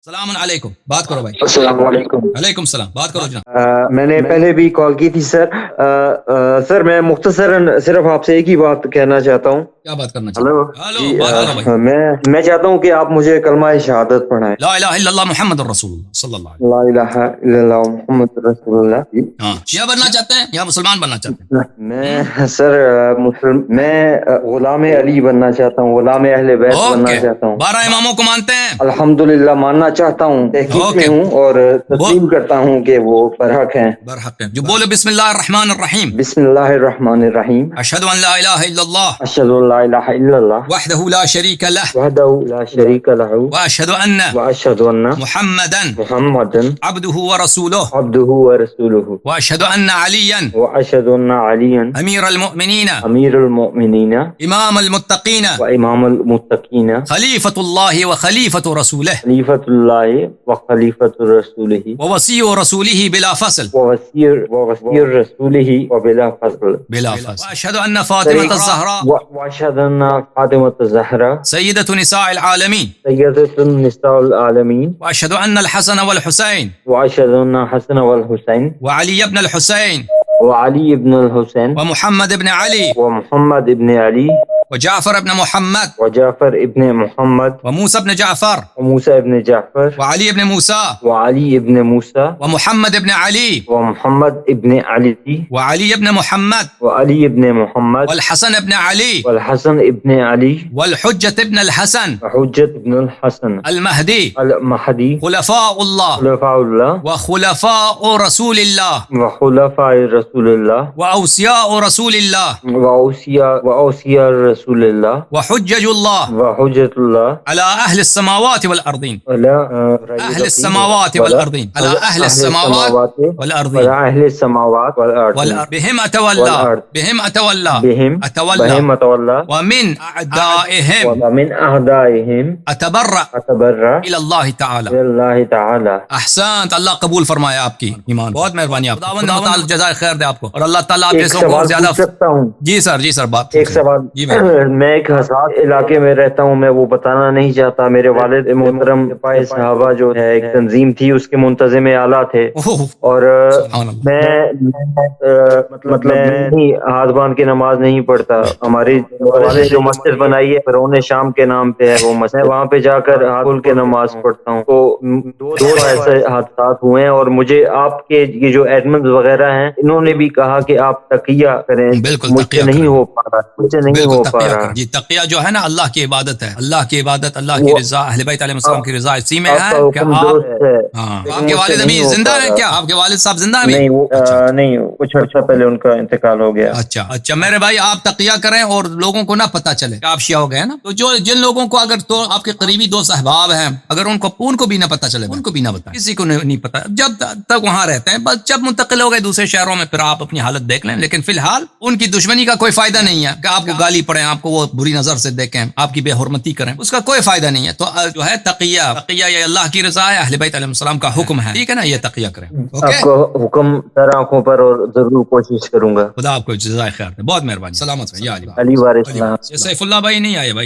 السلام علیکم، بات کرو بھائی. السلام علیکم. وعلیکم السلام، بات کرو جناب. میں نے پہلے بھی کال کی تھی سر. سر میں مختصراً صرف آپ سے ایک ہی بات کہنا چاہتا ہوں. کیا بات کرنا چاہتے ہلو ہیں؟ جی، بات کرو بھائی. میں چاہتا ہوں کہ آپ مجھے کلمہ شہادت پڑھائیں. لا الہ الا اللہ محمد الرسول اللہ صلی اللہ علیہ لا الہ الا اللہ محمد رسول اللہ. وسلم. ہاں، شیعہ بننا چاہتے ہیں یا مسلمان بننا چاہتے ہیں؟ میں سر میں غلام علی بننا چاہتا ہوں، غلام اہل بیت بننا اوکے، چاہتا ہوں. 12 اماموں کو مانتے ہیں؟ الحمدللہ ماننا چاہتا ہوں، تحقیق میں ہوں اور تسلیم کرتا ہوں کہ وہ برحق ہیں. برحق ہیں. جو بولو بسم اللہ الرحمن الرحیم. بسم اللہ الرحمن الرحیم. اشہد ان لا الہ الا اللہ اشہد ان لا الہ الا اللہ وحدہ لا شریک لہ وحدہ لا شریک لہ واشہد ان واشہد ان محمدا محمدا عبدہ ورسولہ عبدہ ورسولہ واشہد ان علیا واشہد ان علیا امیر المؤمنین امیر المؤمنین امام المتقین و امام المتقین خلیفۃ اللہ وخلیفۃ رسولہ خلیفۃ اللہ و خلیفۃ رسولہ ووصی رسولہ بلا فصل ووصی رسولہ و بلا فضل. بلا فصل. واشہد ان فاطمۃ الزہراء واشہد ان فاطمۃ الزہراء سیدۃ نساء العالمین سیدۃ النساء العالمین واشہد ان الحسن والحسین واشہد ان حسن والحسین وعلی ابن الحسین وعلی ابن الحسین ومحمد ابن علی ومحمد ابن علی وجعفر ابن محمد وجعفر ابن محمد وموسى ابن جعفر وموسى ابن جعفر وعلي ابن موسى وعلي ابن موسى ومحمد ابن علي ومحمد ابن علي وعلي ابن محمد وعلي ابن محمد والحسن ابن علي والحسن ابن علي والحجة ابن الحسن وحجة ابن الحسن المهدي المهدي خلفاء الله خلفاء الله وخلفاء رسول الله وخلفاء رسول الله وأوصياء رسول الله وأوصياء رسول الله وحجج الله وحجة الله على أهل السماوات والأرضين أهل السماوات والأرضين على أهل السماوات والأرضين على أهل السماوات والأرض بهم أتولى بهم أتولى بهم أتولى ومن أعدائهم ومن أعدائهم أتبرأ إلى الله تعالى. إلى الله تعالى. احسنت، اللہ قبول فرمائے آپ کی ایمان. بہت مہربانی آپ کی. خداوند تعالی جزائے خیر دے آپ کو اور اللہ تعالیٰ آپ جیسوں کو اور زیادہ. جی سر، جی سر، بات ایک سوال. میں ایک حساس علاقے میں رہتا ہوں، میں وہ بتانا نہیں چاہتا. میرے والد محترم سپاہی صحابہ جو ہے ایک تنظیم تھی، اس کے منتظم اعلیٰ تھے اور میں مطلب میں ہاتھ باندھ کے نماز نہیں پڑھتا. ہماری والد نے جو مسجد بنائی ہے فرعون شام کے نام پہ ہے وہ مسجد، وہاں پہ جا کر ہاتھ کھول کے نماز پڑھتا ہوں. تو دو ایسے حادثات ہوئے ہیں اور مجھے آپ کے یہ جو ایڈمنز وغیرہ ہیں انہوں نے بھی کہا کہ آپ تقیہ کریں. مجھ سے نہیں ہو پا رہا، مجھ سے نہیں ہو پا رہا. جی، تقیہ جو ہے نا اللہ کی عبادت ہے. اللہ کی عبادت، اللہ کی رضا، اہل بیت علیہ السلام کی رضا اسی میں ہے کہ آپ کے والد ابھی زندہ ہیں کیا؟ آپ کے والد صاحب زندہ ہیں؟ نہیں، کچھ عرصہ پہلے ان کا انتقال ہو گیا. اچھا میرے بھائی، آپ تقیہ کریں اور لوگوں کو نہ پتہ چلے کہ آپ شیعہ ہو گئے نا. تو جو جن لوگوں کو اگر تو آپ کے قریبی دوست احباب ہیں، اگر ان کو بھی نہ پتہ چلے، ان کو بھی نہ بتائیں، کسی کو نہیں پتہ جب تک وہاں رہتے ہیں. بس جب منتقل ہو گئے دوسرے شہروں میں پھر آپ اپنی حالت دیکھ لیں. لیکن فی الحال ان کی دشمنی کا کوئی فائدہ نہیں ہے کہ آپ کو گالی پڑیں، آپ کو وہ بری نظر سے دیکھیں، آپ کی بے حرمتی کریں، اس کا کوئی فائدہ نہیں ہے. تو جو ہے تقیہ یہ اللہ کی رضا ہے، اہل بیت علیہ السلام کا حکم ہے، ٹھیک ہے نا؟ یہ تقیہ کریں. آپ کو حکم سر آنکھوں پر اور ضرور کوشش کروں گا. خدا آپ کو جزائے خیر دے. بہت مہربانی. سلامت رہیے. علی وارث سیف اللہ بھائی نہیں آئے بھائی.